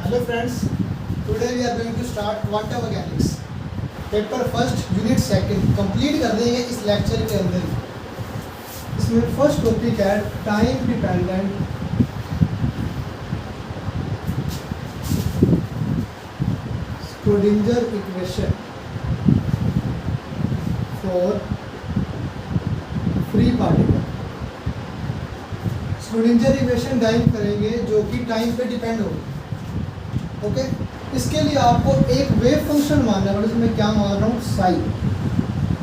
Hello friends, today we are going to start quantum mechanics. Paper first unit second complete कर देंगे इस lecture के अंदर। इसमें फर्स्ट टॉपिक है time dependent Schrödinger equation for free particle. Schrödinger equation dive करेंगे जो कि टाइम पे डिपेंड होगी। ओके, इसके लिए आपको एक वेव फंक्शन मानना पड़ेगा। इसमें क्या मान रहा हूँ, साई।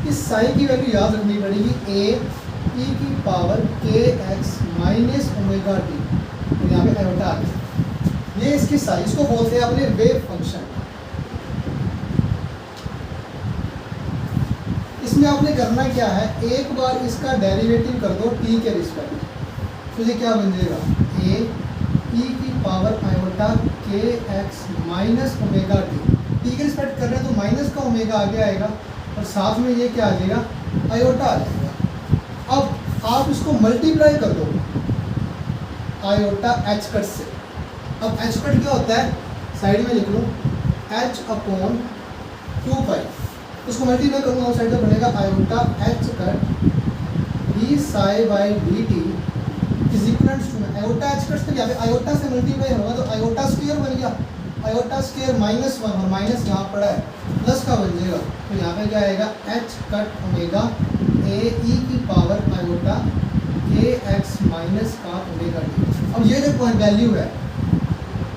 इस साई की वैल्यू याद रखनी पड़ेगी ए ई की पावर के एक्स माइनस ओमेगा टी। तो यहाँ पे आयोटा आ गया, ये इसकी साई, इसको बोलते हैं अपने वेव फंक्शन। इसमें आपने करना क्या है, एक बार इसका डेरिवेटिव कर दो टी के रिस्पेक्ट, तो ये क्या बन जाएगा, ए ई की पावर आयोटा के एक्स माइनस ओमेगा टी के रिस्पेक्ट कर रहे हैं तो माइनस का ओमेगा आगे आएगा और साथ में ये क्या आ जाएगा, आयोटा आ जाएगा। अब आप इसको मल्टीप्लाई कर दो आयोटा एच कट से। अब एच कट क्या होता है, साइड में लिख लो एच अपॉन 2 पाई। उसको मल्टीप्लाई करूँगा उस साइड में बनेगा iota h cut d psi by d t is equal to iota h cut से यहाँ पे आयोटा से मल्टीप्लाई होगा तो आयोटा स्क्वायर बन गया, आयोटा स्क्वायर माइनस 1 और माइनस यहाँ पड़ा है प्लस का बन जाएगा। तो यहाँ पे क्या आएगा, एच कट ओमेगा ए ई की पावर आयोटा के एक्स माइनस का ओमेगा टी। अब ये जो वैल्यू है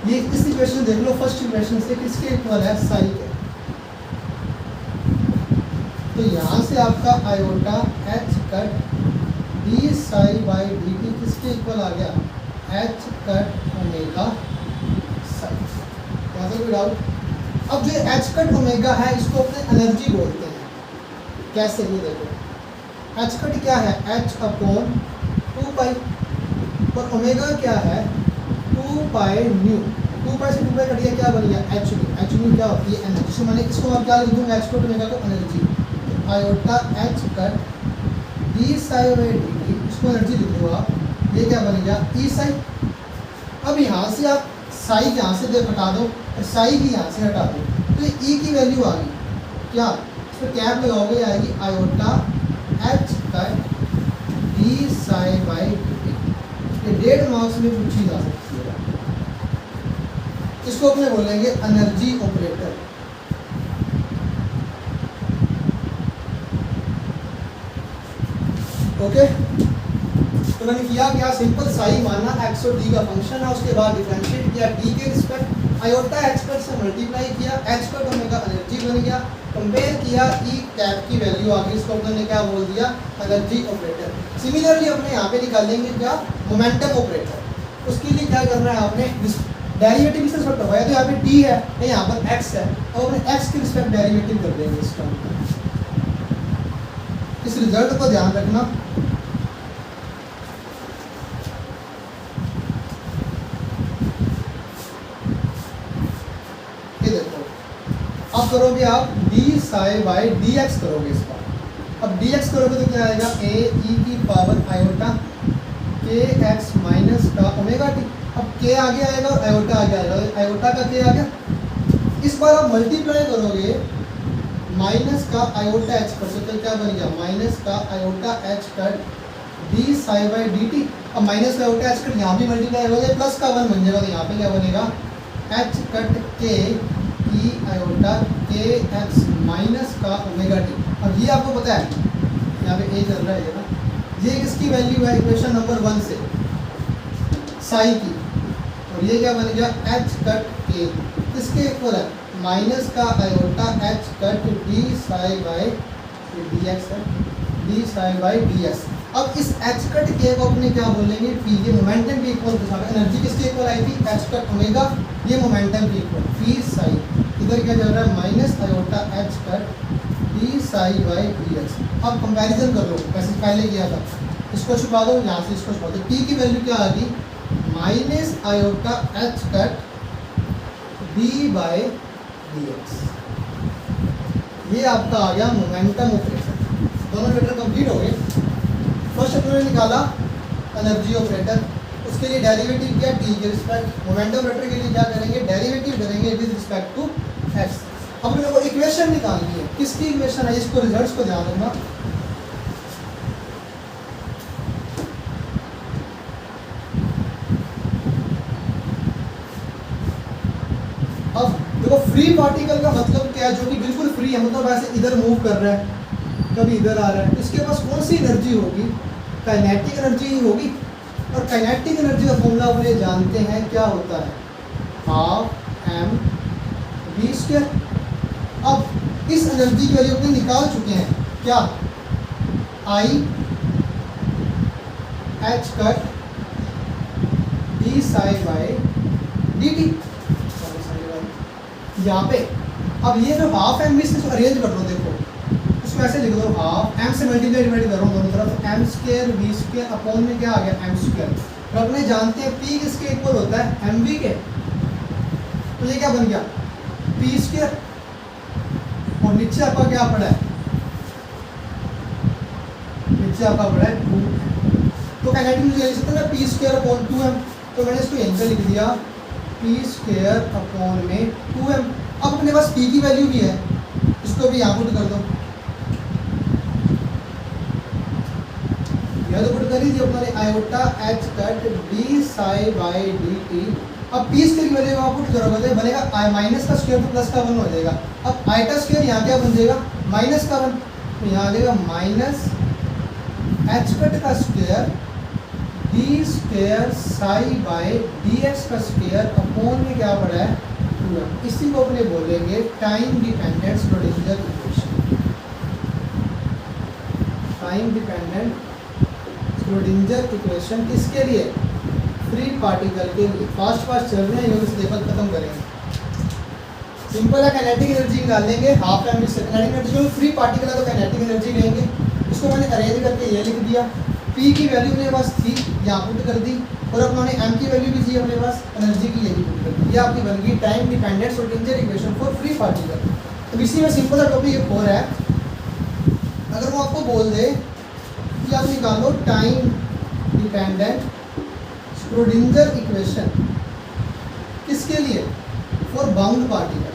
ये इस इक्वेशन देख लो, फर्स्ट इक्वेशन से किसके इक्वल है, साई के। तो यहाँ से आपका iota h cut d psi by d T किसके इक्वल आ गया, एच कट ओमेगा साई। यहाँ से कोई डाउट। अब जो एच कट ओमेगा है इसको अपने एनर्जी बोलते हैं। कैसे, ये देखो एच कट क्या है, एच अपॉन 2 पाई और ओमेगा क्या है 2 पाई न्यू। 2 पाई से 2 पाई कट गया, क्या बन गया, एच न्यू। एच न्यू क्या होती है, एनर्जी। तो मैंने इसको मैं क्या लिख दूँगा, एच कट ओमेगा को energy, iota h cut d psi by d T, इसको एनर्जी लिख दो आप, ये क्या बन गया, ई साई। अब यहाँ से आप साई यहाँ से दे हटा दो और साई की यहाँ से हटा दो तो ये ई की वैल्यू आ गई। क्या, इस पर कैप लगाओगे आएगी iota h cut d psi by d T. ये 1.5 मार्क्स में पूछी जा सकती है। इसको अपने बोलेंगे एनर्जी ऑपरेटर। ओके, तो मैंने किया क्या, सिंपल साई माना एक्स और डी का फंक्शन है, उसके बाद डिफरेंशिएट किया डी के रिस्पेक्ट, आयोटा एच कट से मल्टीप्लाई किया, एच कट ओमेगा एनर्जी बन गया, कंपेयर किया, ई कैप की वैल्यू आ गई, इसको अपने क्या बोल दिया, एनर्जी ऑपरेटर। सिमिलरली अपने यहाँ पे निकालेंगे क्या, मोमेंटम ऑपरेटर। उसके लिए क्या करना है, आपने डेरिवेटिव किसके रिस्पेक्ट होगा, तो यहाँ पे टी है, यहाँ पर एक्स है, और अपने एक्स के रिस्पेक्ट डेरिवेटिव कर देंगे इस टर्म का। इस रिजल्ट को ध्यान रखना। अब करोगे आप D psi by d x करोगे इसका। अब डी एक्स करोगे तो क्या आएगा, ए ई की पावर आयोटा के एक्स माइनस का ओमेगा टी। अब के आगे आएगा और आयोटा आगे आएगा, आयोटा का के आ गया। इस बार आप मल्टीप्लाई करोगे माइनस का आयोटा एच कट से, तो क्या बन गया, माइनस का iota h cut d psi by d T. अब माइनस का आयोटा एच कट यहाँ भी मल्टीप्लाई करोगे प्लस का 1 बन जाएगा, तो यहाँ पे क्या बनेगा, एच कट के ई आयोटा के एक्स माइनस का ओमेगा टी। अब ये आपको पता है यहाँ पे ए चल रहा है ना, ये किसकी वैल्यू है, इक्वेशन नंबर 1 से साई की। और ये क्या बन गया, एच कट के किसके इक्वल है, माइनस का iota h cut d psi by d x है, d psi by d s. अब इस एच कट के को अपने क्या बोलेंगे, पी। ये मोमेंटम के इक्वल, एनर्जी किसके इक्वल आई थी, एच कट ओमेगा, ये मोमेंटम के इक्वल पी साई। इधर क्या चल रहा है, minus iota h cut d psi by d x. अब कंपैरिजन कर लो, वैसे पहले किया था, इसको छुपा दो, यहाँ से इसको छुपा दो। टी की वैल्यू क्या आ गई, minus iota h cut D by d x. ये आपका आ गया मोमेंटम ऑपरेटर। दोनों ऑपरेटर कंप्लीट हो गए। फर्स्ट अपने निकाला एनर्जी ऑपरेटर, उसके लिए डेरिवेटिव क्या टी के रिस्पेक्ट, मोमेंटम वेक्टर के लिए क्या करेंगे, डेरिवेटिव करेंगे विद रिस्पेक्ट टू एक्स। अब मेरे को इक्वेशन निकालनी है, किसकी इक्वेशन है, इसको रिजल्ट्स को ध्यान रखना। अब देखो फ्री पार्टिकल का मतलब क्या है, जो कि बिल्कुल फ्री है, मतलब ऐसे इधर मूव कर रहा है, कभी इधर आ रहा है, इसके पास कौन सी एनर्जी होगी, काइनेटिक एनर्जी ही होगी। और काइनेटिक एनर्जी का फॉर्मूला अपने जानते हैं क्या होता है, हाफ एम वी स्क्वायर। अब इस एनर्जी की वैल्यू अपने निकाल चुके हैं, क्या, i h cut d psi by d t. यहाँ पे अब ये जो हाफ एम वी से अरेंज कर लो, देखो उसको ऐसे लिख दो, हाफ एम से मल्टीप्लाई डिवाइड कर रहा हूँ दोनों तरफ, m square v square upon में क्या आ गया, एम स्क्वायर। तो अपने जानते हैं पी किसके इक्वल होता है, एम वी के, तो ये क्या बन गया, पी स्क्वायर। और नीचे आपका क्या पड़ा है, नीचे आपका पड़ा है 2। तो काइनेटिक एनर्जी लिख सकते हैं ना, पी स्क्वायर अपॉन 2m। तो मैंने इसको यहीं पे लिख दिया, पी स्क्वायर अपॉन में 2m। अब अपने पास p की वैल्यू भी है, इसको भी यहाँ पुट कर दो, यह तो पुट कर ही दिया अपने, iota h cut d psi by d T. अब पी स्क्वायर की वैल्यू वहाँ पुट करोगे तो बनेगा माइनस का स्क्वायर तो प्लस का 1 हो जाएगा। अब आइटा स्क्वायर यहाँ क्या बन जाएगा, माइनस का 1, तो यहाँ आ जाएगा माइनस एच कट का square D square Sai by d x का स्क्वायर अपॉन में क्या पड़ा है 2m। इसी को अपने बोलेंगे time dependent Schrodinger equation. Time dependent Schrodinger equation किसके लिए, फ्री पार्टिकल के लिए। फास्ट चल रहे हैं, इस लेवल खत्म करेंगे। सिंपल है, काइनेटिक एनर्जी निकाल लेंगे, हाफ एम वी से काइनेटिक एनर्जी, जो फ्री पार्टिकल है तो काइनेटिक एनर्जी लेंगे। इसको मैंने अरेंज करके ये लिख दिया, पी की वैल्यू मेरे पास थी, यहाँ पुट कर दी, और अपने एम की वैल्यू भी थी अपने पास, एनर्जी की ये भी पुट कर दी। ये आपकी बन गई time dependent Schrodinger equation for free particle. अब इसी में सिंपल सा टॉपिक एक और है, अगर वो आपको बोल दे कि आप निकालो टाइम डिपेंडेंट श्रोडिंगर इक्वेशन किसके लिए, फॉर बाउंड पार्टिकल।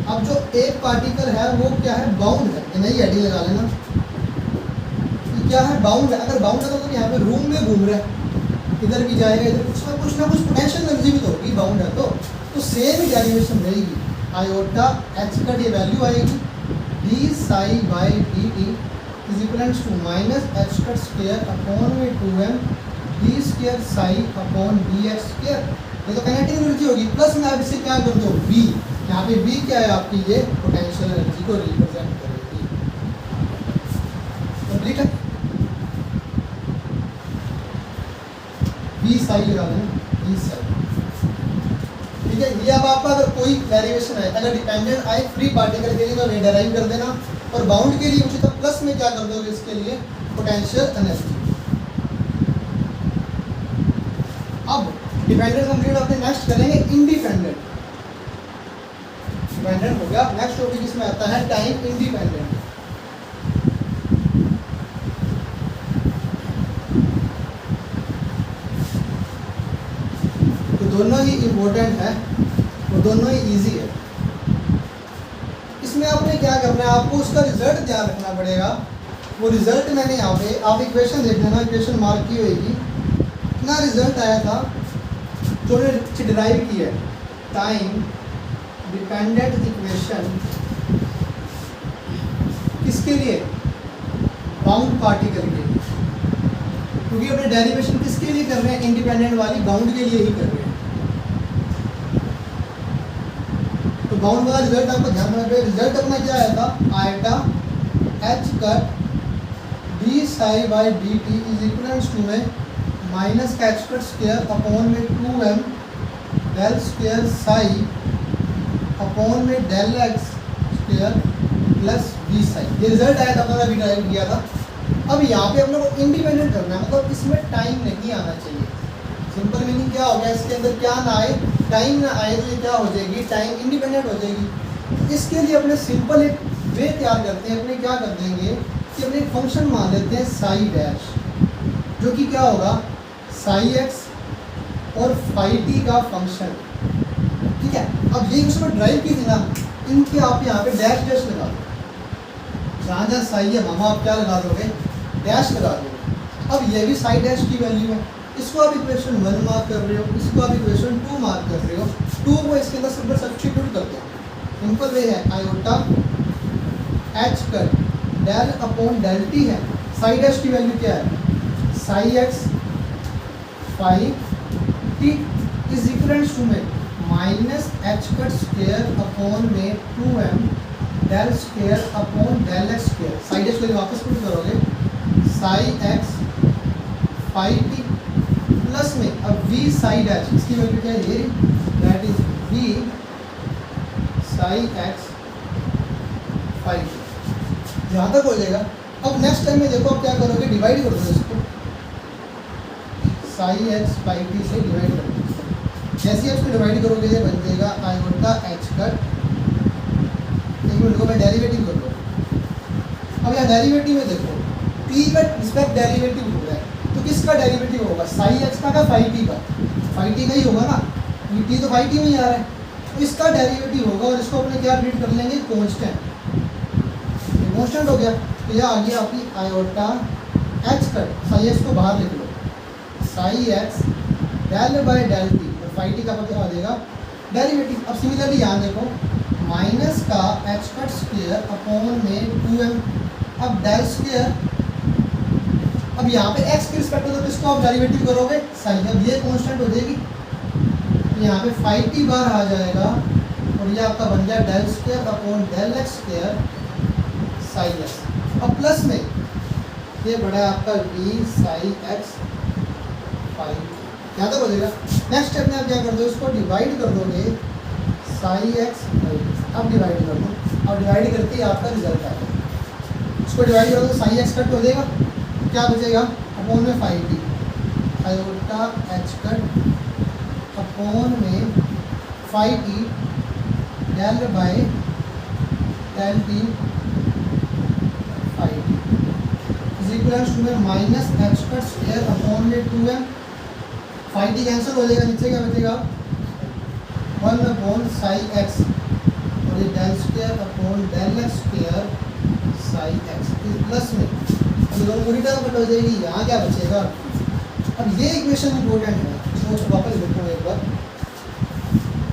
अब जो एक पार्टिकल है वो क्या है, बाउंड है, ये नई हेडिंग लगा लेना, क्या है, बाउंड है। अगर बाउंड है तो यहाँ पे रूम में घूम रहा है, इधर भी जाएगा, इधर कुछ ना कुछ पोटेंशियल एनर्जी भी तो होगी, बाउंड है तो सेम ही डेरिवेशन रहेगी। आयोटा एच कट ये वैल्यू आएगी, d psi by d t is equals to minus h cut square upon में 2m d square psi upon d x square. ये तो काइनेटिक एनर्जी होगी, प्लस में आप इसे क्या कर दो, v। यहाँ पे v क्या है आपकी, ये पोटेंशियल एनर्जी को रिप्रेजेंट करेगी। कंप्लीट है, वी साई लगा दें, वी साई, ठीक है। ये अब आपका अगर कोई डेरिवेशन है, अगर डिपेंडेंट आए फ्री पार्टिकल के लिए तो ये डेराइव कर देना, और बाउंड के लिए उसी तरह प्लस में क्या कर दोगे, इसके लिए पोटेंशियल एनर्जी। अब डिपेंडेंट कंप्लीट अपने नेक्स्ट करेंगे इंडिपेंडेंट। डिपेंडेंट हो गया, नेक्स्ट टॉपिक इसमें आता है टाइम इंडिपेंडेंट। दोनों ही इम्पोर्टेंट है और दोनों ही इजी है। इसमें आपने क्या करना है, आपको उसका रिजल्ट ध्यान रखना पड़ेगा। वो रिजल्ट मैंने यहाँ पे, आप इक्वेशन देख लेना, इक्वेशन मार्क की होगी, इतना रिजल्ट आया था जो ने डिराइव किया है, टाइम डिपेंडेंट इक्वेशन किसके लिए, बाउंड पार्टिकल के लिए, क्योंकि अपने डेरिवेशन किसके लिए कर रहे हैं, इंडिपेंडेंट वाली बाउंड के लिए ही कर रहे हैं। तो बाउंड वाला रिजल्ट आपको ध्यान रखना है। रिजल्ट अपना क्या आया था, iota h cut d psi by d t is equals to में minus h cut square upon में 2m del square psi upon में del x square plus V psi. ये रिजल्ट आया था, अपना अभी ड्राइव किया था। अब यहाँ पे अपने को इंडिपेंडेंट करना है, मतलब इसमें टाइम नहीं आना चाहिए। सिंपल मीनिंग क्या हो गया, इसके अंदर क्या ना आए, टाइम ना आए, तो ये क्या हो जाएगी, टाइम इंडिपेंडेंट हो जाएगी। इसके लिए अपने सिंपल एक वे तैयार करते हैं, अपने क्या कर देंगे कि अपने फंक्शन मान लेते हैं साई डैश, जो कि क्या होगा, साई एक्स और फाई टी का फंक्शन। ठीक है, अब ये उसमें ड्राइव की थी ना, इनके आप यहाँ पे डैश डैश लगा दो, जहाँ जहाँ साई है वहाँ आप क्या लगा दोगे, डैश लगा दोगे। अब ये भी साई डैश की वैल्यू है, इसको आप इक्वेशन 1 मार्क कर रहे हो, इसको आप इक्वेशन 2 मार्क कर रहे हो, 2 को इसके अंदर सिंपल सब्स्टिट्यूट कर दो। सिंपल वे है, iota h cut del upon del t है, साई डैश की वैल्यू क्या है, psi x phi t is equals to में minus h cut square upon में 2m del square upon del x square. Psi dash को वापस put करोगे, psi x phi t plus में अब v साई डैश, इसकी वैल्यू क्या है, ये that is v psi x phi t. यहाँ तक हो जाएगा। अब नेक्स्ट टाइम में देखो आप क्या करोगे, डिवाइड कर दो इसको, साई एक्स फाई टी से डिवाइड कर दो। जैसे ही इसको डिवाइड करोगे ये बन जाएगा आयोटा एच कट, एक मिनट को मैं डेरिवेटिव कर लो। अब यहाँ डेरिवेटिव में देखो t का रिस्पेक्ट डेरिवेटिव हो रहा है, तो किसका डेरिवेटिव होगा, साई एक्स का फाई टी का, फाई टी का ही होगा ना, ये t तो फाई टी में ही आ रहा है, तो इसका डेरिवेटिव होगा और इसको अपने क्या ट्रीट कर लेंगे, कांस्टेंट। ये कांस्टेंट हो गया, तो यह आ गया आपकी iota h cut, psi x को बाहर लिख लो, psi x del by del t, और फाई टी का क्या आ जाएगा, डेरिवेटिव। अब सिमिलरली यहाँ देखो, माइनस का एच कट स्क्वायर अपॉन में 2m, अब डेल स्क्वायर, अब यहाँ पे x के रिस्पेक्ट में तो किसको आप डेरिवेटिव करोगे, साइन, अब ये कांस्टेंट हो जाएगी, यहाँ पे फाई टी बार आ जाएगा और ये आपका बन गया del square upon del x square psi x. अब प्लस में ये बड़ा आपका v साई एक्स फाई, यहाँ तक हो जाएगा। नेक्स्ट स्टेप में आप क्या कर दो, इसको डिवाइड कर दोगे, साई एक्स फाई, अब डिवाइड कर दो, अब डिवाइड करके ही आपका रिजल्ट आ जाएगा। इसको डिवाइड कर दो, साई एक्स कट हो जाएगा, क्या बचेगा, अपॉन में phi t, iota h cut upon में phi t del by del t phi t is equals to में minus h cut square upon में 2m, फाई टी कैंसिल हो जाएगा, नीचे क्या बचेगा, 1 अपॉन साई एक्स और ये del square upon del x square psi x plus में दोनों पूरी टर्म कट हो जाएगी, यहाँ क्या बचेगा। अब ये इक्वेशन इंपॉर्टेंट है, इसको वापस देखो एक बार,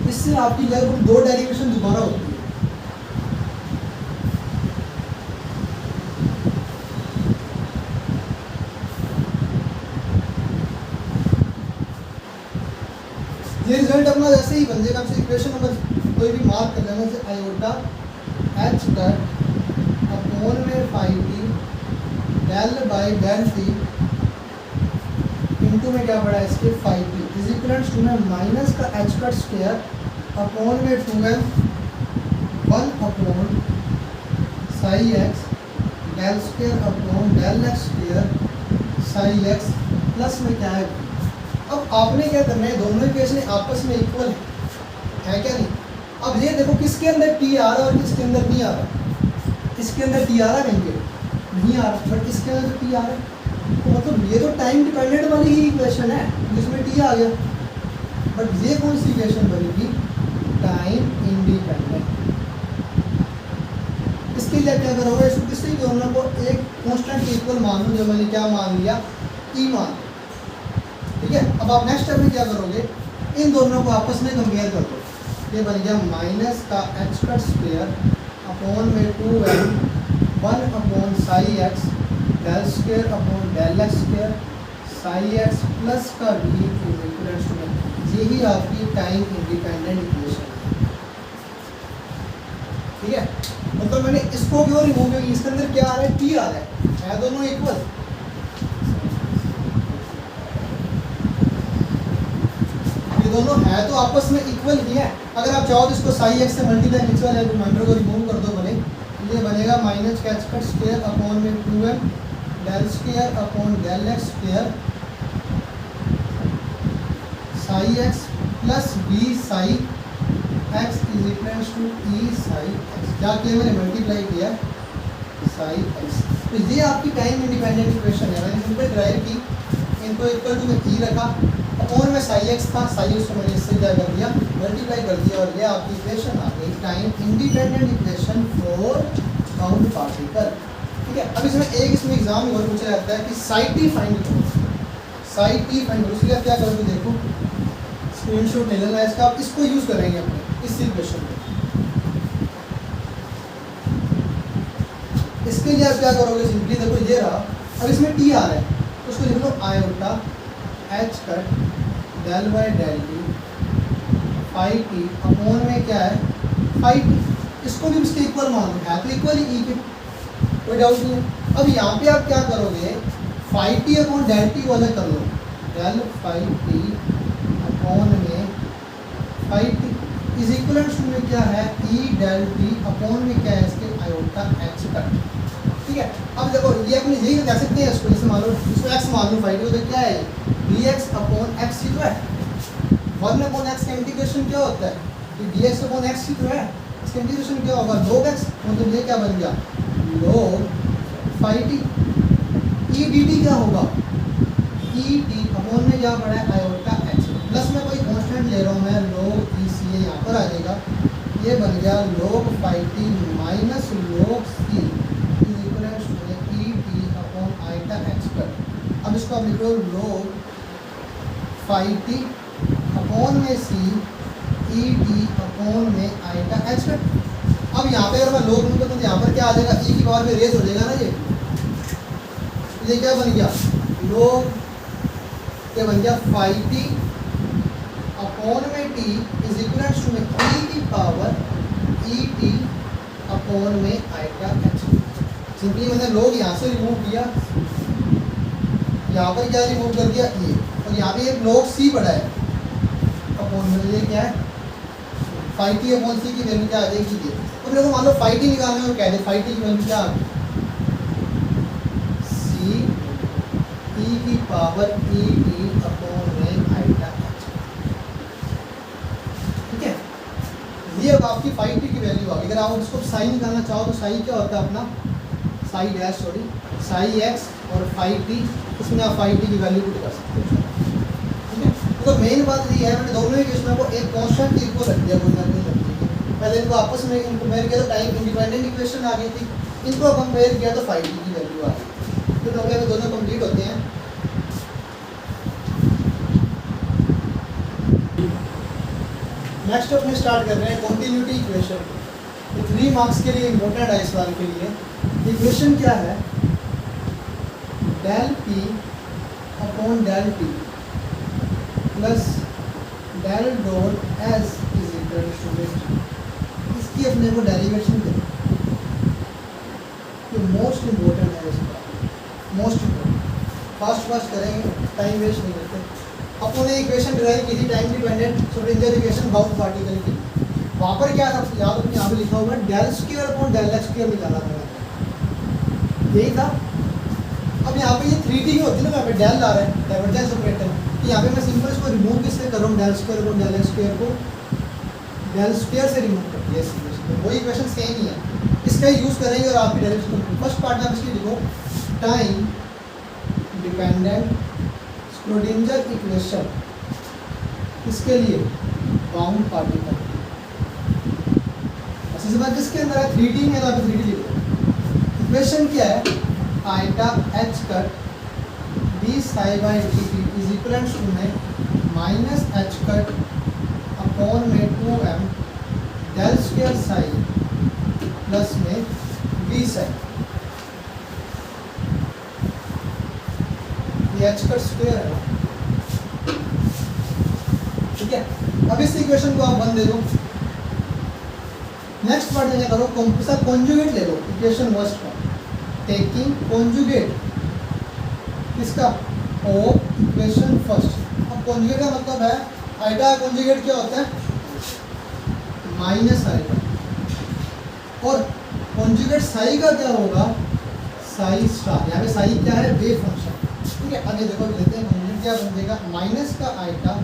इससे आपकी लगभग 2 डेरिवेशन दोबारा होती है। ये रिजल्ट अपना जैसे ही बन जाएगा, आपसे इक्वेशन नंबर कोई भी मार्क कर लेना, जैसे आयोटा एच कट अपॉन में phi t del by del t into में क्या पड़ा है इसके phi t is equals to में माइनस का एच कट स्क्वायर अपॉन में 2m 1 upon psi x del square upon del x square psi x plus में क्या है। अब आपने क्या करना है, दोनों इक्वेशन आपस में इक्वल है क्या नहीं। अब ये देखो किसके अंदर टी आ रहा है और किसके अंदर नहीं आ रहा, इसके अंदर टी आ रहा है, कहीं नहीं आ रहा, बट इसके अंदर तो टी आ रहा है, तो मतलब ये तो टाइम डिपेंडेंट वाली ही इक्वेशन है जिसमें टी आ गया, बट ये कौन सी इक्वेशन बनेगी, टाइम इंडिपेंडेंट। इसके लिए क्या करोगे, इसको किसी भी दोनों को एक कांस्टेंट इक्वल मान लो, जो मैंने क्या मान लिया, ई मान, ठीक है। अब आप नेक्स्ट स्टेप में क्या करोगे, इन दोनों को आपस में कंपेयर कर दो, ये बन गया माइनस का एच कट स्क्वायर अपॉन में 2m 1 upon psi x del square upon del x square psi x plus का v इज इक्वल्स टू, यही आपकी टाइम इंडिपेंडेंट इक्वेशन है, ठीक है। मतलब मैंने इसको क्यों रिमूव किया, इसके अंदर क्या आ रहा है, टी आ रहा है दोनों इक्वल, ये दोनों है तो आपस में इक्वल ही है। अगर आप चाहो तो इसको साई एक्स से मल्टीप्लाई, नीचे वाले रिमाइंडर को रिमूव कर दो भले, ये बनेगा माइनस का एच कट स्क्वायर अपॉन में 2m del square upon del x square psi x plus V psi x is equals to E psi x, क्या किया मैंने, मल्टीप्लाई किया साई एक्स। तो ये आपकी टाइम इंडिपेंडेंट इक्वेशन है, मैंने सिंपल ड्राइव की, इनको इक्वल टू में ई रखा, अपॉन में साई एक्स था, साई एक्स को मैंने इससे क्या कर दिया, मल्टीप्लाई कर दिया, और ये आपकी इक्वेशन आ गई time independent equation for bound particle. ठीक है, अब इसमें इसमें एग्जाम में और पूछा जाता है कि साई टी फाइंड करो, साई टी फाइंड करो। उसके लिए क्या करोगे, देखो स्क्रीनशॉट ले लेना इसका, आप इसको यूज़ करेंगे अपने इस इक्वेशन में। इसके लिए आप क्या करोगे, सिंपली देखो ये रहा, अब इसमें टी आ रहा है तो उसको लिख लो iota h cut del by del t phi t upon में क्या है फाई टी, इसको भी इसके इक्वल मान लो, है तो इक्वल ही ई के, कोई डाउट नहीं है। अब यहाँ पे आप क्या करोगे, phi t upon del t वाला कर लो, डेल फाई टी अपॉन में फाई टी इज इक्वल में क्या है ई डेल टी अपॉन में क्या है इसके आयोटा एच कट। ठीक है, अब देखो ये अपने यही कह सकते हैं इसको, जैसे मान लो इसको एक्स मान लो, फाई टी तो क्या है डी एक्स अपॉन एक्स ही तो है, वन अपॉन एक्स का इंटीग्रेशन क्या होता है, डी एक्स अपॉन एक्स ही तो है, इसका इंटीग्रेशन क्या होगा log x, मतलब ये क्या बन गया log phi t, e d t क्या होगा ई टी अपॉन में क्या पड़ा है आयोटा एच, प्लस में कोई कांस्टेंट ले रहा हूँ मैं log ई सी यहाँ पर आ जाएगा, ये बन गया log phi t minus log c is equal to e t upon iota h cut. अब इसको आप लिखो log फाई टी अपॉन में सी ई टी अपॉन में आयोटा एच कट। अब यहाँ पे अगर मैं log लूँगा तो यहाँ पर क्या आ जाएगा, ई की पावर में रेज हो जाएगा ना, ये क्या बन गया log, ये बन गया फाई टी अपॉन में टी इज इक्वल टू में ई की पावर ई टी अपॉन में आएगा एच। सिंपली मैंने log यहाँ से रिमूव किया, यहाँ पर क्या रिमूव कर दिया ये, और यहाँ पे एक log सी पड़ा है अपॉन में, ये क्या है फाई टी अपॉन सी की वैल्यू क्या आ जाएगी ये। अब देखो मान लो फाई टी निकालना है और कह दे फाई टी की वैल्यू क्या आ गई सी ई की पावर ई टी अपॉन में आइटा एच। ठीक है, ये अब आपकी फाई टी की वैल्यू आ गई। अगर आप उसको साई निकालना चाहो तो साई क्या होता है अपना Sai dash, sorry Sai x और फाई टी, उसमें आप फाई टी की वैल्यू पुट कर सकते हो। ठीक है, तो मेन बात ये है, मैंने दोनों इक्वेशन को एक कांस्टेंट इक्वल रख दिया, कोई ना कोई रख दिया। पहले इनको आपस में कंपेयर किया तो टाइम इंडिपेंडेंट इक्वेशन आ गई थी, इनको कंपेयर किया तो फाई टी की वैल्यू आ गई। तो हो गया, दोनों कंप्लीट होते हैं। नेक्स्ट अपने स्टार्ट कर रहे हैं कॉन्टिन्यूटी इक्वेशन। तो 3 मार्क्स के लिए इम्पोर्टेंट है इस बार के लिए। इक्वेशन क्या है, del p upon del t plus del dot s is equal to, इसकी अपने को डेरिवेशन करें, ये मोस्ट इम्पोर्टेंट है इस बार, मोस्ट इम्पोर्टेंट। फास्ट करेंगे, टाइम वेस्ट नहीं करते। अपने इक्वेशन डिराइव की थी time dependent Schrodinger equation bound particle की, वहाँ पर क्या था याद अपने यहाँ पे लिखा हुआ del square upon del x square निकाला था, यही था। अब यहाँ पे ये 3D होती है ना, यहाँ पे डेल आ रहा है डाइवर्जेंस ऑपरेटर, कि यहाँ पे मैं सिंपल इसको रिमूव किससे कर रहा हूँ, del square upon del x square को डेल स्क्वायर से रिमूव कर दिया इस इक्वेशन में, वही इक्वेशन सेम ही है, इसका यूज़ करेंगे और आपकी डेरिवेशन। फर्स्ट पार्ट में आप इसकी लिखो टाइम डिपेंडेंट श्रोडिंगर इक्वेशन, इसके लिए बाउंड पार्टिकल। अच्छा से बात जिसके अंदर है 3D में, तो आप 3D लिखो। इक्वेशन क्या है, iota h cut d psi by d t is equal to में माइनस एच कट अपॉन में 2m del square psi plus में डी साई, ये एच कट स्क्वायर है। ठीक है, अब इस इक्वेशन को आप 1 दे दो। नेक्स्ट पार्ट में क्या करो, कॉन्जुगेट ले लो इक्वेशन फर्स्ट का, टेकिंग कॉन्जुगेट किसका ऑफ इक्वेशन फर्स्ट। अब कॉन्जुगेट का मतलब है आइटा का कॉन्जुगेट क्या होता है माइनस आइटा, और कॉन्जुगेट साई का क्या होगा साई स्टार। यहाँ पे साई क्या है वेव फंक्शन। ठीक है, आगे देखो लेते हैं कॉन्जुगेट क्या बन जाएगा, माइनस का iota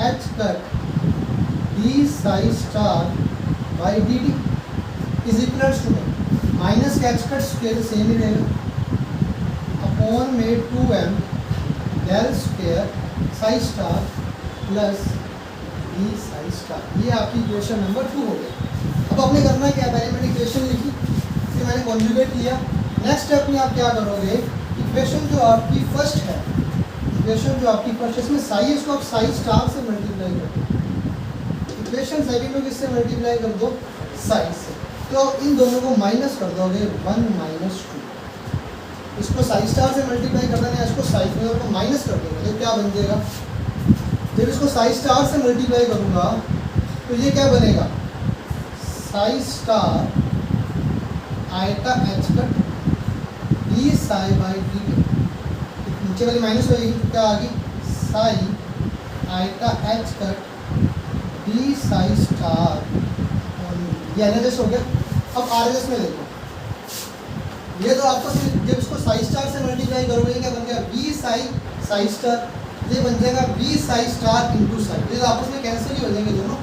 h cut d psi star by d t is equal to minus का एच कट स्क्वायर सेम ही रहेगा अपॉन में 2m del square psi star plus d psi star. ये आपकी इक्वेशन नंबर 2 हो गई। अब आपने करना क्या, पहले मैंने इक्वेशन लिखी, फिर मैंने कॉन्जुगेट किया। नेक्स्ट स्टेप में आप क्या करोगे, इक्वेशन जो आपकी फर्स्ट है, इक्वेशन जो आपकी फर्स्ट है इसमें साई है, इसको आप साई स्टार से मल्टीप्लाई कर दो। इक्वेशन सेकंड को किससे मल्टीप्लाई कर दो, साई से। तो इन दोनों को माइनस कर दोगे, 1 माइनस 2। इसको साई स्टार से मल्टीप्लाई कर देना है, इसको साई स्क्वायर को माइनस कर दोगे तो क्या बन जाएगा। जब इसको साई स्टार से मल्टीप्लाई करूँगा तो ये क्या बनेगा, Sai star eta h cut d psi by d T. नीचे वाली माइनस होगी, क्या आ गई, Sai eta h cut d psi star, ये एनएच हो गया। अब आर में देखो, ये तो आपको जब इसको साई स्टार से मल्टीप्लाई करोगे क्या बन गया, बी साई स्टार, ये बन जाएगा V psi star into psi. ये तो आपस में कैंसिल ही हो जाएंगे दोनों,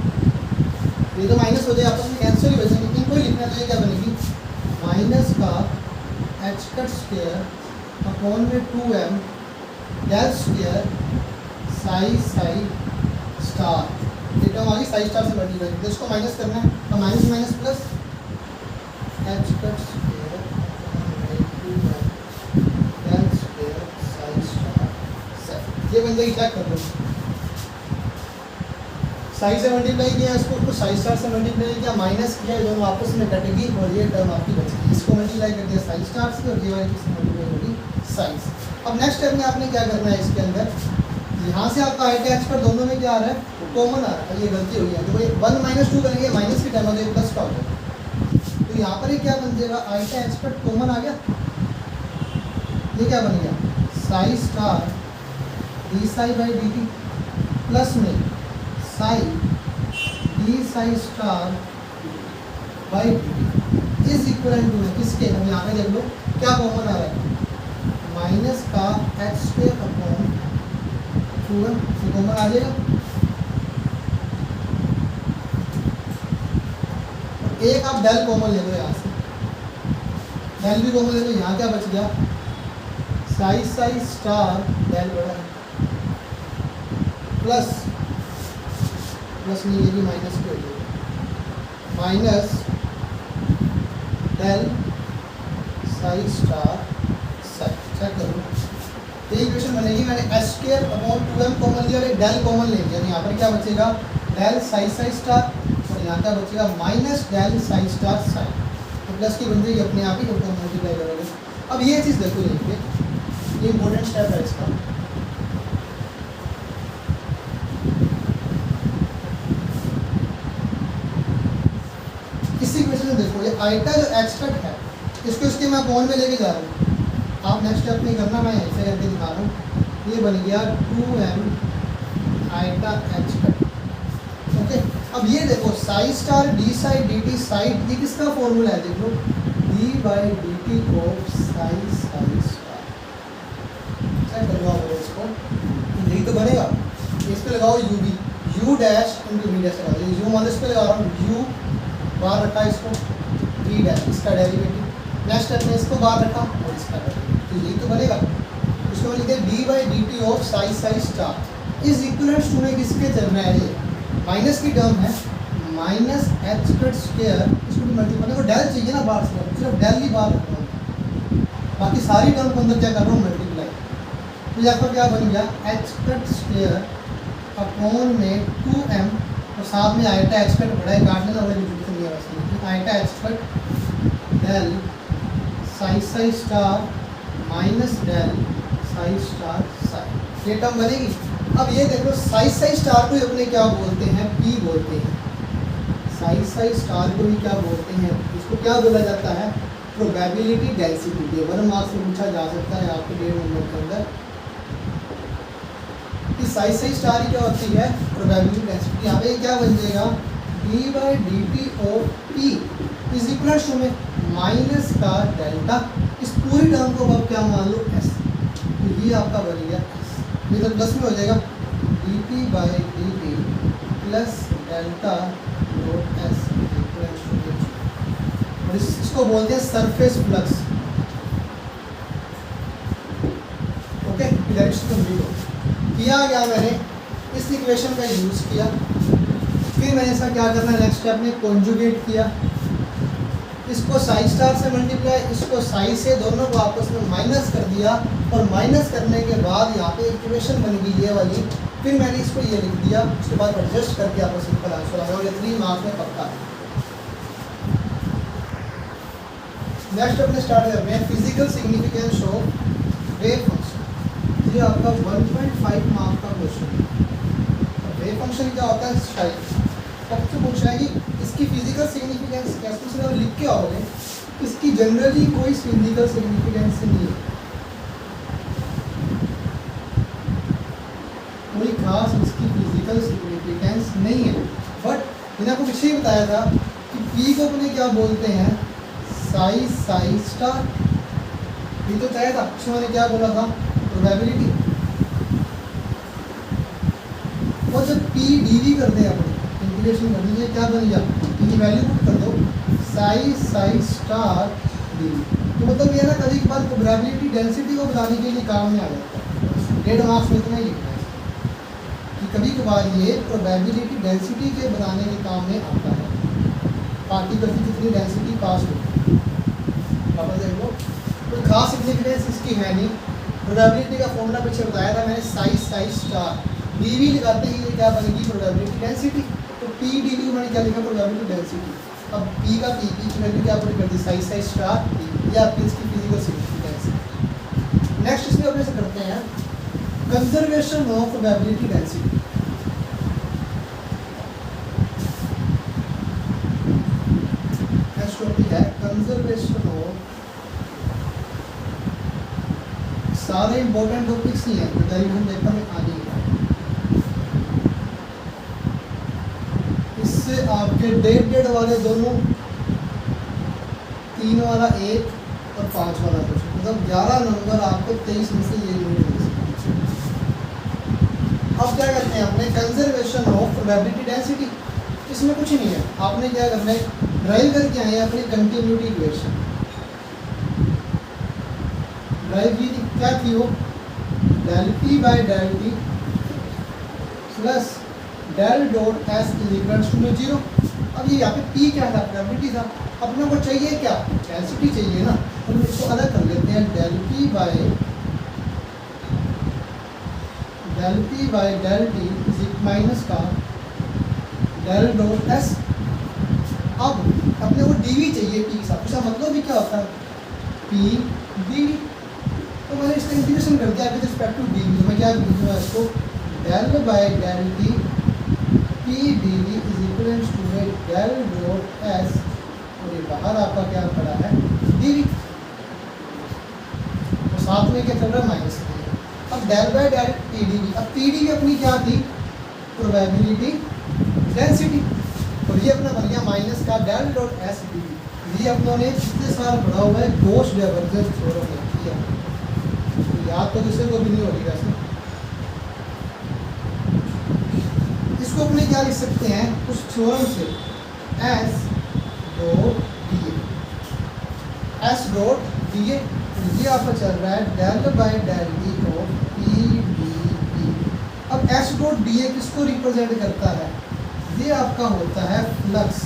ये तो माइनस हो जाए आपस में कैंसिल ही हो जाएंगे। इनको ही लिखना तो ये क्या बनेगी, माइनस का एच कट स्क्वायर अपॉन में 2m del square psi star. ये टर्म आ गई साई स्टार से मल्टीप्लाई, तो इसको माइनस करना है, तो minus minus plus h cut square del square psi star. ये बन जाएगी, क्या कर दो, साई से मल्टीप्लाई किया इसको, उसको साई स्टार से मल्टीप्लाई किया, माइनस किया, दोनों आपस में कटेगी और ये टर्म आपकी बचेगी। इसको मल्टीप्लाई कर दिया साई स्टार से और ये वाली किससे मल्टीप्लाई होगी, साई से। अब नेक्स्ट स्टेप में आपने क्या करना है, इसके अंदर यहाँ से आपका आई टी एच पर दोनों में क्या आ रहा है, कॉमन आ रहा है, ये गलती हुई है। तो भाई 1 माइनस 2 करेंगे, माइनस की टर्म हो जाएगी, प्लस का हो जाएगा। तो यहाँ पर ये क्या बन जाएगा, आई टी एच पर कॉमन आ गया, ये क्या बन गया, psi star d psi by d t plus में psi d psi star by d t is equal to है किसके, हम यहाँ पे देख लो क्या कॉमन आ रहा है, माइनस का एच स्क्वायर अपॉन 2m, ये कॉमन आ जाएगा। एक आप डेल कॉमन ले लो, यहाँ से डेल भी कॉमन ले लो, यहाँ क्या बच गया, साई स्टार डेल बड़ा है प्लस नहीं, ये भी माइनस की हो जाएगी, minus del psi star psi. Check करो, ये इक्वेशन बनेगी। मैंने H square upon 2m common लिया और एक डेल कॉमन ले लिया, यहाँ पर क्या बचेगा, डेल साई स्टार, और यहाँ क्या बचेगा, minus del psi star psi. तो प्लस की बन जाएगी अपने आप ही, जब मल्टीप्लाई करोगे। अब ये चीज़ देखो, ये इंपॉर्टेंट स्टेप है इसका। इसी इक्वेशन में देखो, ये आइटा जो एच कट है, इसको इसके मैं अपॉन में लेके जा रहा हूँ। आप नेक्स्ट स्टेप नहीं करना, मैं ऐसे करके दिखा रहा हूँ। ये बन गया 2m iota h cut. Okay, अब ये देखो psi star d psi d t side, ये किसका फॉर्मूला है, देखो d by d t of psi star. Check करवाओ इसको, यही तो बनेगा। इस पे लगाओ u v, u dash into v dash लगा दो, यू मान इस पे लगा रहा हूँ, यू बाहर रखा इसको, वी डैश इसका डेरिवेटिव, नेक्स्ट स्टेप में इसको बाहर रखा और इसका डेरिवेटिव, तो यही तो बनेगा। उसको मैं लिखते हैं d by d t of psi star is equal to में किसके चल रहा है, ये माइनस की टर्म है, माइनस एच कट स्क्वायर, इसको भी मल्टीप्लाई, को डेल चाहिए ना बाहर से, सिर्फ डेल ही बाहर रख रहा हूँ, बाकी सारी टर्म को अंदर क्या कर रहा हूँ, मल्टीप्लाई। तो यहाँ पर क्या बन गया, एच कट स्क्वायर अपॉन में 2m और साथ में आइटा एच कट बड़ा है, काटने का बड़ा डिफिकल्ट नहीं है वैसे, iota h cut del psi star minus del psi star psi, ये टर्म बनेगी। अब ये देखो साई स्टार को अपने क्या बोलते हैं, पी बोलते हैं। साई स्टार को भी क्या बोलते हैं, इसको क्या बोला जाता है, प्रोबेबिलिटी डेंसिटी। ये 1 मार्क्स में पूछा जा सकता है आपके 1.5 नंबर के अंदर कि साई स्टार ही क्या होती है, प्रोबेबिलिटी डेंसिटी। यहाँ पे क्या बन जाएगा, d by d t of p is equal to में माइनस का डेल्टा, इस पूरी टर्म को अब क्या मान लो एस, तो ये आपका बन गया एस, ये तो प्लस में हो जाएगा d t by d t plus delta dot s equal to, और इसको बोलते हैं सरफेस फ्लक्स। ओके, इधर इसको कंप्लीट हो किया गया मैंने इस इक्वेशन का यूज़ किया, फिर मैंने इसका क्या करना है नेक्स्ट स्टेप में कॉन्जुगेट किया, इसको साई स्टार से मल्टीप्लाई, इसको साई से, दोनों को आपस में माइनस कर दिया, और माइनस करने के बाद यहाँ पे इक्वेशन बन गई ये वाली, फिर मैंने इसको ये लिख दिया, उसके बाद एडजस्ट करके आपको सिंपल आंसर आ गया, और ये 3 मार्क्स में पक्का है। नेक्स्ट अपने स्टार्ट करते हैं physical significance of wave function. ये आपका 1.5 मार्क का क्वेश्चन है। वेव फंक्शन क्या होता है, शायद आपसे पूछा है कि इसकी फिजिकल सिग्निफिकेंस कैसे, इसमें लिख के आओगे, इसकी जनरली कोई फिजिकल सिग्निफिकेंस नहीं है, कोई खास इसकी फिजिकल सिग्निफिकेंस नहीं है। बट मैंने आपको पीछे ही बताया था कि पी को अपने क्या बोलते हैं, साई स्टार। ये तो तय था, उसमें मैंने क्या बोला था, प्रोबेबिलिटी। और जब पी डी वी करते हैं अपने इंटीग्रेशन कर दीजिए, क्या बन गया, इनकी वैल्यू पुट कर दो, साई स्टार डी वी। तो मतलब ये ना कभी कभार प्रोबेबिलिटी डेंसिटी को बताने के लिए काम में आ जाता है। 1.5 मार्क्स में इतना ही लिखना है कि कभी कभार ये प्रोबेबिलिटी डेंसिटी के बताने के काम में आता है, पार्टिकल की कितनी डेंसिटी पास होती है। वापस देख लो, कोई खास सिग्निफिकेंस इसकी है नहीं। प्रोबेबिलिटी का फॉर्मूला पीछे बताया था मैंने, साई स्टार डी वी लगाते ही ये क्या बनेगी, प्रोबेबिलिटी डेंसिटी। तो पी डी वी मैंने क्या लिखा, प्रोबेबिलिटी डेंसिटी। अब पी का पी की वैल्यू क्या पुट कर दी, साई स्टार डी, ये आपकी इसकी फिजिकल सिग्निफिकेंस है। नेक्स्ट इसमें अपने से करते हैं conservation of probability density. Next topic है कंजर्वेशन ऑफ, सारे इंपॉर्टेंट टॉपिक्स ही हैं, डेरिवेशन पेपर में आ जाएगा। इससे आपके डेट वाले दोनों, 3 वाला 1 और 5 वाला क्वेश्चन, मतलब 11 नंबर आपको 23 में से ये यूनिट मिल सकती है। अब क्या करते हैं अपने कंजर्वेशन ऑफ प्रोबेबिलिटी डेंसिटी। इसमें कुछ नहीं है, आपने क्या करना है, ड्राइव करके आए अपनी कंटिन्यूटी इक्वेशन। ड्राइव की क्या थी वो, del p by del t plus del dot s is equals to 0। अब ये यहाँ पे पी क्या था, प्रोबेबिलिटी था, अपने को चाहिए क्या, डेंसिटी चाहिए ना, तो इसको अलग कर लेते हैं, del p by del t is minus का डेल डॉट एस। अब अपने को डी वी चाहिए पी के साथ, उसका मतलब भी क्या होता है, पी डी वी। तो मैंने इसका इंटीग्रेशन कर दिया with respect to d v, तो मैं क्या लिखूँगा इसको, del by del t p d v is equal to del dot s, और ये बाहर आपका क्या पड़ा है, डी वी, तो साथ में क्या चल रहा है, माइनस। अब del by del p d v, अब पी डी वी अपनी क्या थी, प्रोबेबिलिटी डेंसिटी, और ये अपना बन गया माइनस का del dot s d v. ये अपनों ने कितने साल पढ़ा हुआ है, गॉस डाइवर्जेंस थ्योरम में किया, तो याद तो दूसरे को भी नहीं होगी वैसे। इसको अपने क्या लिख सकते हैं उस थ्योरम से, एस डॉट डी ए, ये आपका चल रहा है del by del t of p d v. अब एस डॉट डी ए किसको रिप्रेजेंट करता है, ये आपका होता है फ्लक्स।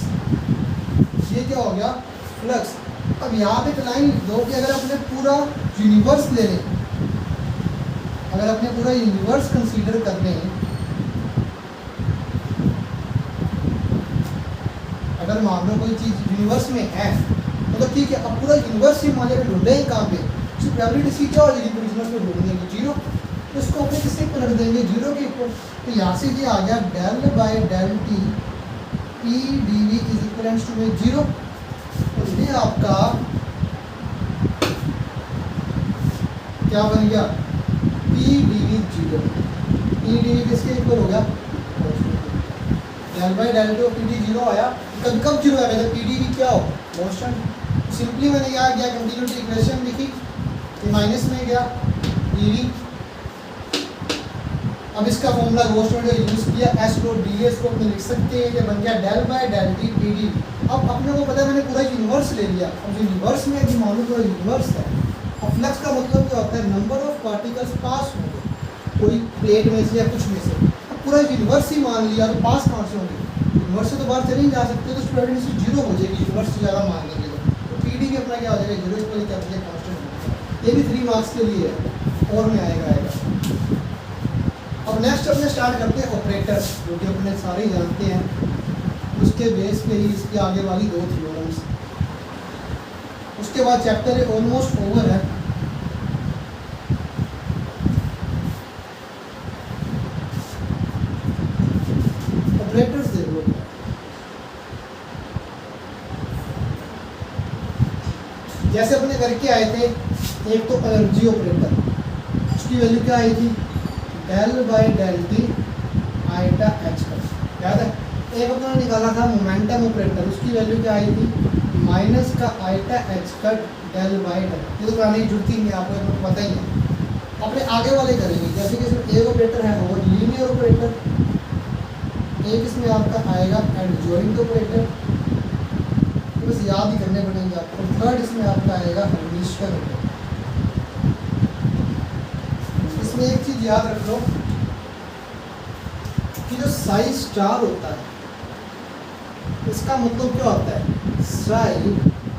ये क्या हो गया, फ्लक्स। अब यहाँ पे एक लाइन लिख दो कि अगर अपने पूरा यूनिवर्स ले लें, अगर अपने पूरा यूनिवर्स कंसीडर कर लें, अगर मान लो कोई चीज़ यूनिवर्स में है तो ठीक है, अब पूरा यूनिवर्स ही मान लीजिए ढूंढे ही कहाँ पे, उसकी प्रोबेबिलिटी इसकी क्या हो जाएगी, पूरी यूनिवर्स में ढूंढने की 0, तो इसको अपने किससे पलट देंगे, 0 के ऊपर। तो यहाँ से ये आ गया del by del t p d v is equal to 0। तो ये आपका क्या बन गया, p d v 0, p d v किसके इक्वल हो गया, del by del t p d 0 आया। कब 0 आया, जब पी डी वी क्या हो, कांस्टेंट। सिंपली मैंने क्या किया, कंटिन्यूटी इक्वेशन लिखी, ये माइनस में गया डी वी। अब इसका फॉर्मूला गॉस थ्योरम का यूज़ किया, एस डॉट डी एस को अपने लिख सकते हैं, ये बन गया del by del t p d. अब अपने को पता है मैंने पूरा यूनिवर्स ले लिया, अब यूनिवर्स में अभी मालूम पूरा यूनिवर्स है। अब फ्लक्स का मतलब क्या होता है, नंबर ऑफ पार्टिकल्स पास होंगे, कोई प्लेट में से या कुछ में से, अब पूरा यूनिवर्स ही मान लिया तो पास कहाँ से होंगे, यूनिवर्स से तो बाहर चले ही जा सकते, तो प्रोबेबिलिटी जीरो हो जाएगी यूनिवर्स से ज़्यादा मान लेंगे तो पी डी भी अपना क्या हो जाएगा जीरो, इसको क्या बचेगा कांस्टेंट होगा। ये भी 3 मार्क्स के लिए है और में आएगा। अब नेक्स्ट अपने स्टार्ट करते हैं ऑपरेटर, जो कि अपने सारे ही जानते हैं, उसके बेस पे ही इसकी आगे वाली 2 थ्योरम्स, उसके बाद चैप्टर ऑलमोस्ट ओवर है। ऑपरेटर्स देख लो, जैसे अपने करके आए थे, एक तो एनर्जी ऑपरेटर, उसकी वैल्यू क्या आई थी, del by del t iota h का, याद है। एक अपना निकाला था मोमेंटम ऑपरेटर, उसकी वैल्यू क्या आई थी, माइनस का आइटा एच का डेल बाई डेल, ये तो कराने की जरूरत ही नहीं, आपको पता ही है। अपने आगे वाले करेंगे, जैसे कि इसमें एक ऑपरेटर है और लीनियर ऑपरेटर, एक इसमें आपका आएगा एडजॉइंट ऑपरेटर, बस याद ही करने पड़ेंगे आपको। थर्ड इसमें आपका आएगा हर्मिशियन ऑपरेटर। इसमें एक चीज़ याद रख लो कि जो साई स्टार होता है, इसका मतलब क्या होता है, साई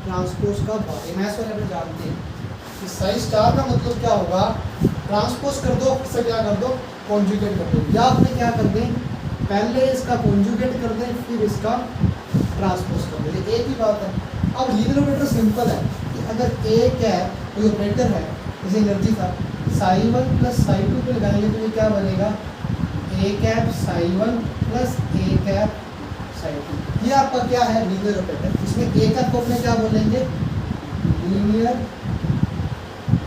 ट्रांसपोज का बाकी, मैथ्स वाले अपने जानते हैं कि साई स्टार का मतलब क्या होगा, ट्रांसपोज कर दो, इससे क्या कर दो, कॉन्जुगेट कर दो, या आपने क्या कर दें, पहले इसका कॉन्जुगेट कर दें फिर इसका ट्रांसपोज कर दें, एक ही बात है। अब लीनियर ऑपरेटर सिंपल है कि अगर एक है कोई ऑपरेटर है, जैसे एनर्जी था, साई 1 प्लस साई 2 पे लगाएंगे तो ये क्या बनेगा, ए कैप साई 1 प्लस ए कैप साई 2, ये आपका क्या है, लीनियर ऑपरेटर। इसमें ए कैप को अपने क्या बोलेंगे, लीनियर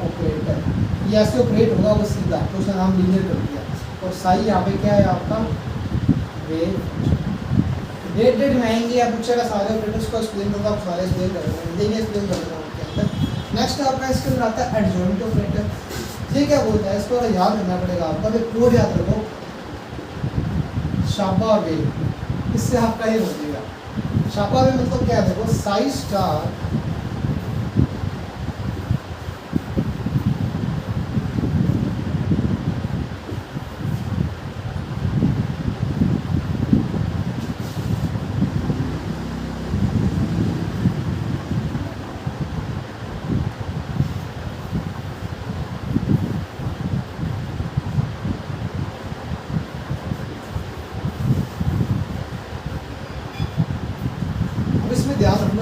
ऑपरेटर, ये ऐसे ऑपरेट होगा बस सीधा, तो उसका नाम लीनियर कर दिया। और साई यहाँ पे क्या है आपका, डेट में आएंगे या पूछेगा सारे ऑपरेटर्स को एक्सप्लेन करूँगा, आप सारे एक्सप्लेन करेंगे, देंगे एक्सप्लेन कर दूँगा आपके अंदर। नेक्स्ट आपका इसके अंदर आता है एडजॉइंट ऑपरेटर, ये क्या बोलता है, इसको याद करना पड़ेगा आपका, एक कोड याद रखो, शाबा वे, इससे आपका ये हो जाएगा। शाबा वे मतलब क्या है, देखो साई स्टार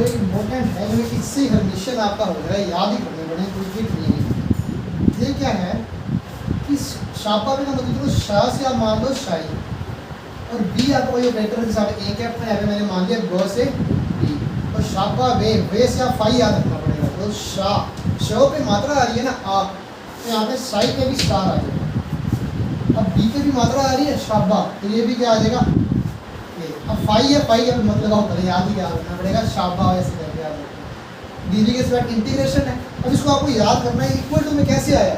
इम्पोर्टेंट है, क्योंकि इससे हर्मिशियन आपका हो रहा है, याद ही करने पड़े, कुछ भी नहीं है। ये क्या है कि शापा में का मतलब तो शाह से आप मान लो शाही, और बी आपको वही ऑपरेटर के साथ ए कैप है, मैंने मान लिया ब से बी, और शापा वे से आप फाई याद रखना पड़ेगा, तो शाह पे मात्रा आ रही है ना आ, तो यहाँ पे साई पे भी स्टार आ जाएगा। अब बी पे भी मात्रा आ रही है शाबा, तो ये भी क्या आ जाएगा, अब फाई है, फाई का मतलब आप याद ही याद रखना पड़ेगा, शाबा ऐसे करके याद रखना। डीवी के साथ इंटीग्रेशन है, अब इसको आपको याद करना है, इक्वल टू में कैसे आया,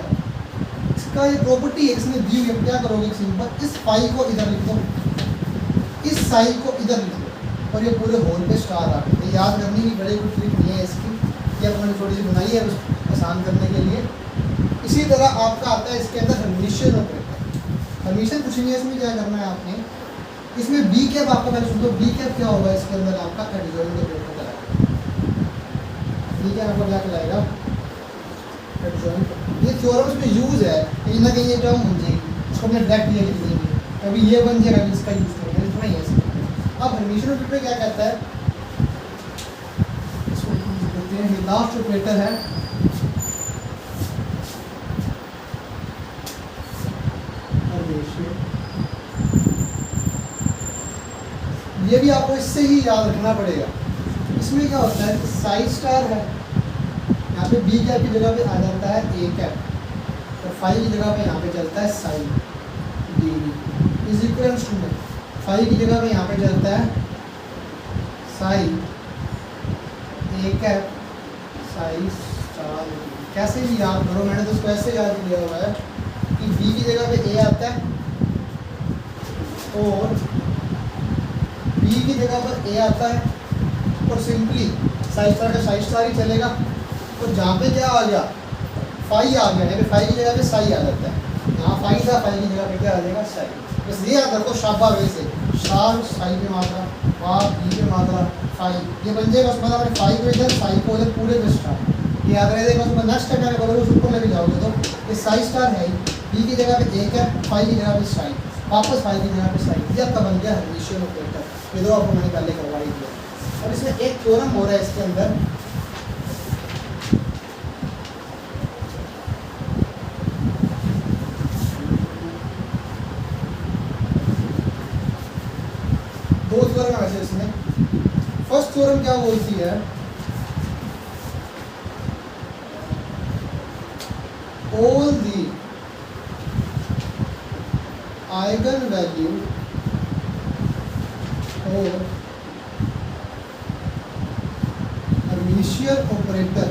इसका ये प्रॉपर्टी है, इसमें दी हुई, क्या करोगे सिंपल, इस फाई को इधर लिख दो, इस साई को इधर लिख दो, और ये पूरे होल पे स्टार आ गए। ये याद करने की बड़ी कोई ट्रिक नहीं है इसकी, ये मैंने थोड़ी सी बनाई है आसान करने के लिए। इसी तरह आपका आता है इसके अंदर हर्मिशियन ऑपरेटर, हर्मिशियन कुछ नहीं है, इसमें क्या करना है आपने, इसमें बी कैप आपका पहले सुन लो, बी कैप क्या होगा, इसके अंदर आपका एडजॉइंट ऑपरेटर कराएगा, बी कैप आपको क्या कराएगा, एडजॉइंट। ये थ्योरम्स में यूज है, कहीं ना कहीं ये टर्म बन जाएगी, इसको हमने डायरेक्ट ये लिख देंगे, कभी ये बन जाएगा, कभी इसका यूज करेंगे, इतना ही है इसमें। अब हर्मिशियन ऑपरेटर क्या कहता है, इसको कहते हैं लास्ट ऑपरेटर है ये भी आपको इससे ही याद रखना पड़ेगा। इसमें क्या होता है, साई स्टार है, यहाँ पे बी कैप की जगह पे आ जाता है ए कैप, और फाई की जगह पे यहाँ पे चलता है psi, d v is equal to में फाई की जगह पे यहाँ पे चलता है psi a cap psi star. कैसे भी याद करो, मैंने तो इसको ऐसे याद किया हुआ है कि बी की जगह पे ए आता है और बी की जगह पर ए आता है, और सिंपली साई स्टार का साई स्टार ही चलेगा, और जहाँ पे क्या आ गया, फाई आ गया, यहाँ पे फाई की जगह पे साई आ जाता है, यहाँ फाई था, फाई की जगह पे क्या आ जाएगा साई। बस ये याद रखो शाबा वे से शार साई पे मात्रा, वाह ई पे मात्रा, फाई ये बन जाएगा। उसके बाद आपने फाई को इधर साई को उधर पूरे में स्टार ये याद रहेगा। उसमें नेक्स्ट टाइम क्या करोगे उस ऊपर लेके जाओगे तो ये साई स्टार है बी की जगह पे एक है, फाई की जगह पे साई, वापस फाई की जगह पे साई। ये आपका बन गया हर्मिशियन ऑपरेटर। ये दो आपको मैंने पहले करवाई दिया। और इसमें एक थ्योरम हो रहा है इसके अंदर, दो थ्योरम है वैसे इसमें। फर्स्ट थ्योरम क्या बोलती है, all the eigen value or Hermitian operator